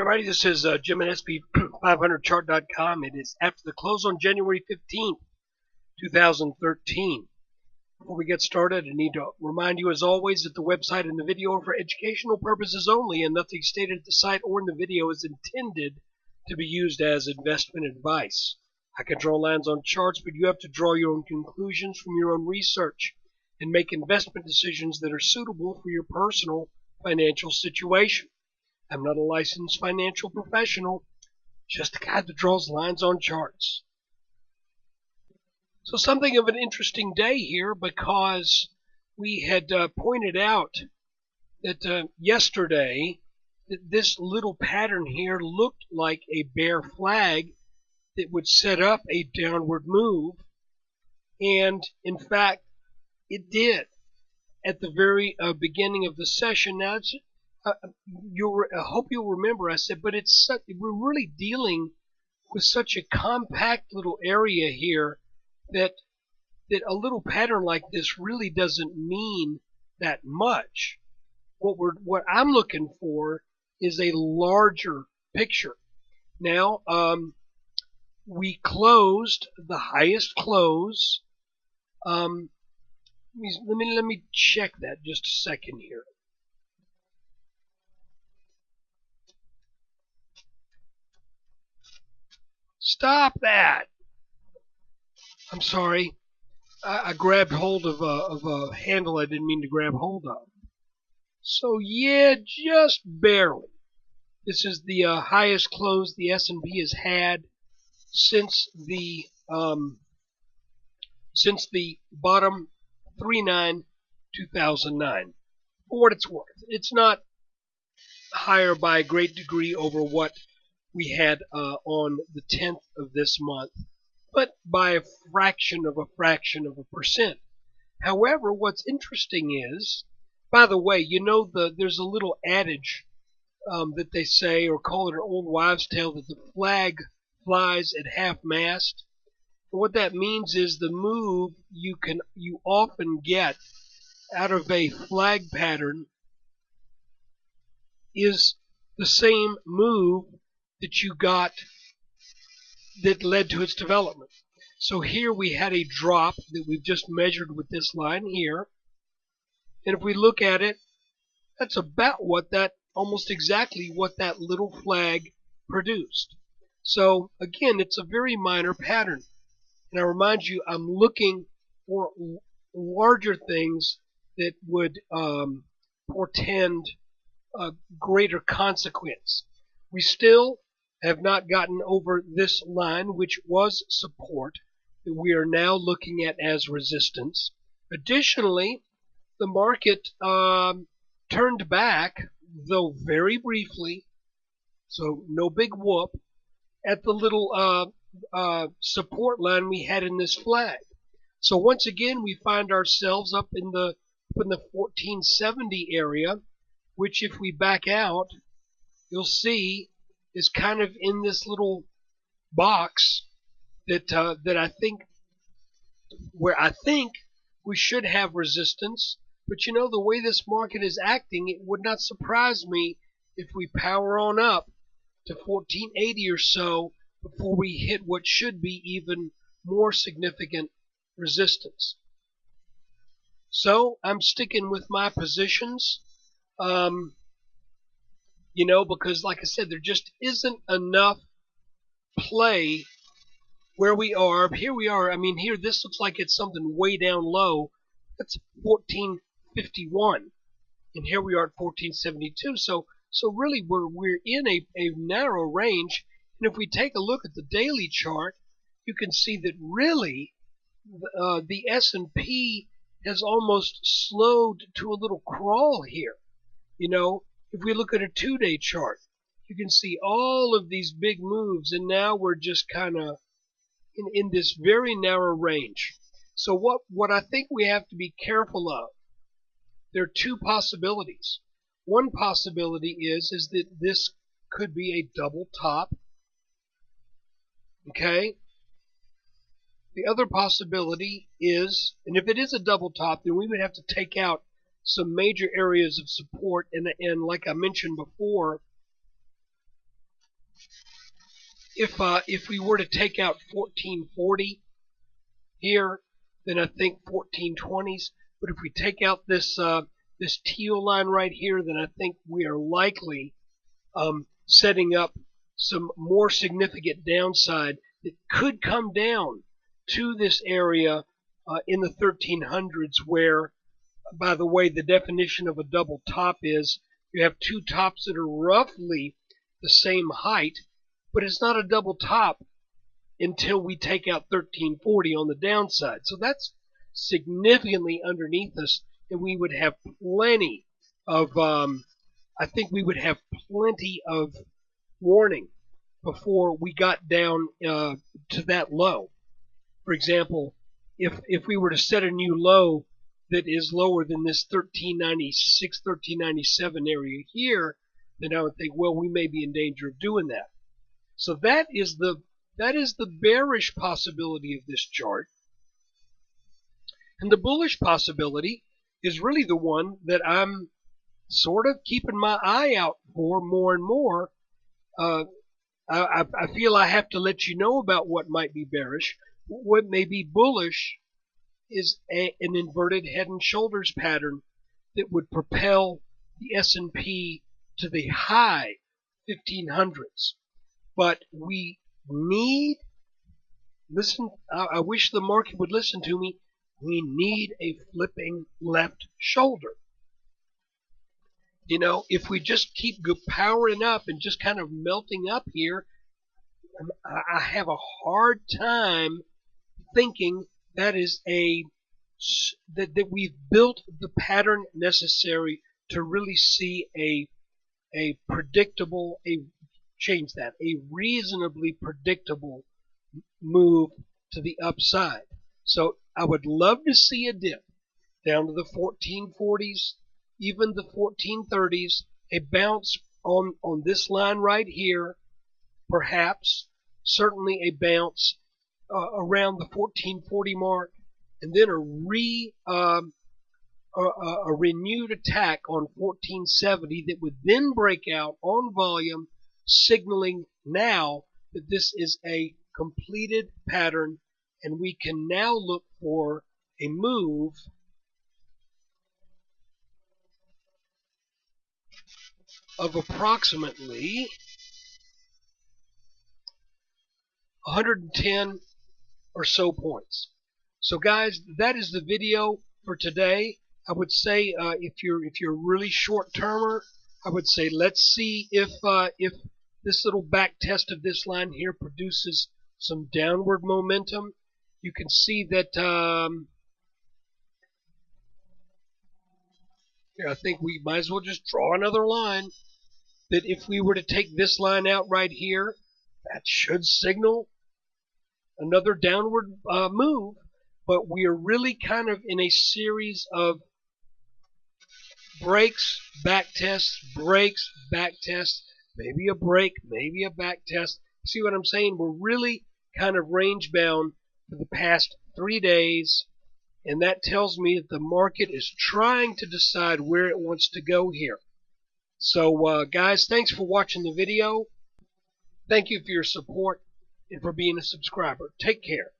Everybody, this is Jim at SP500chart.com. It is after the close on January 15th, 2013. Before we get started, I need to remind you, as always, that the website and the video are for educational purposes only, and nothing stated at the site or in the video is intended to be used as investment advice. I can draw lines on charts, but you have to draw your own conclusions from your own research and make investment decisions that are suitable for your personal financial situation. I'm not a licensed financial professional, just a guy that draws lines on charts. So something of an interesting day here, because we had pointed out that yesterday that this little pattern here looked like a bear flag that would set up a downward move, and in fact it did at the very beginning of the session. Now it's I hope you'll remember I said, but we're really dealing with such a compact little area here that a little pattern like this really doesn't mean that much. What I'm looking for is a larger picture. Now, we closed the highest close. Let me check that just a second here. Stop that! I'm sorry. I grabbed hold of a handle I didn't mean to grab hold of. So yeah, just barely. This is the highest close the S&P has had since the bottom 3/9/2009. For what it's worth, it's not higher by a great degree over what we had on the 10th of this month, but by a fraction of a percent. However, what's interesting is, by the way, there's a little adage that they say, or call it an old wives' tale, that the flag flies at half-mast. What that means is the move you often get out of a flag pattern is the same move that you got that led to its development. So here we had a drop that we've just measured with this line here. And if we look at it, that's about almost exactly what that little flag produced. So again, it's a very minor pattern. And I remind you, I'm looking for larger things that would portend a greater consequence. We still have not gotten over this line, which was support, that we are now looking at as resistance. Additionally, the market turned back, though very briefly, so no big whoop, at the little support line we had in this flag. So once again, we find ourselves up in the 1470 area, which if we back out, you'll see is kind of in this little box that I think we should have resistance. But the way this market is acting, it would not surprise me if we power on up to 1480 or so before we hit what should be even more significant resistance. So I'm sticking with my positions. Because like I said, there just isn't enough play where we are. Here we are. I mean, here, this looks like it's something way down low. That's 1451. And here we are at 1472. So really, we're in a narrow range. And if we take a look at the daily chart, you can see that really the S&P has almost slowed to a little crawl here. If we look at a 2-day chart, you can see all of these big moves, and now we're just kind of in this very narrow range. So what I think we have to be careful of, there are two possibilities. One possibility is that this could be a double top. Okay? The other possibility is, and if it is a double top, then we would have to take out some major areas of support, and like I mentioned before, If we were to take out 1440 here, then I think 1420s. But if we take out this teal line right here, then I think we are likely setting up some more significant downside that could come down to this area in the 1300s, where, by the way, the definition of a double top is you have two tops that are roughly the same height, but it's not a double top until we take out 1340 on the downside. So that's significantly underneath us, and we would have plenty of, I think we would have plenty of warning before we got down to that low. For example, if we were to set a new low that is lower than this 1396, 1397 area here, then I would think, well, we may be in danger of doing that. So that is the bearish possibility of this chart. And the bullish possibility is really the one that I'm sort of keeping my eye out for more and more. I feel I have to let you know about what might be bearish. What may be bullish is an inverted head and shoulders pattern that would propel the S&P to the high 1500s. But we need, listen, I wish the market would listen to me, we need a flipping left shoulder. You know, if we just keep powering up and just kind of melting up here, I have a hard time thinking that is that we've built the pattern necessary to really see a predictable, a reasonably predictable move to the upside. So I would love to see a dip down to the 1440s, even the 1430s, a bounce on this line right here, perhaps, certainly a bounce around the 1440 mark, and then a renewed attack on 1470 that would then break out on volume, signaling now that this is a completed pattern, and we can now look for a move of approximately 110 or so points. So guys, that is the video for today. I would say if you're really short-termer, I would say let's see if this little back test of this line here produces some downward momentum. You can see that here, I think we might as well just draw another line. That if we were to take this line out right here, that should signal another downward move. But we are really kind of in a series of breaks, back tests, breaks, back tests, maybe a break, maybe a back test. See what I'm saying? We're really kind of range bound for the past 3 days, and that tells me that the market is trying to decide where it wants to go here. So guys, thanks for watching the video. Thank you for your support and for being a subscriber. Take care.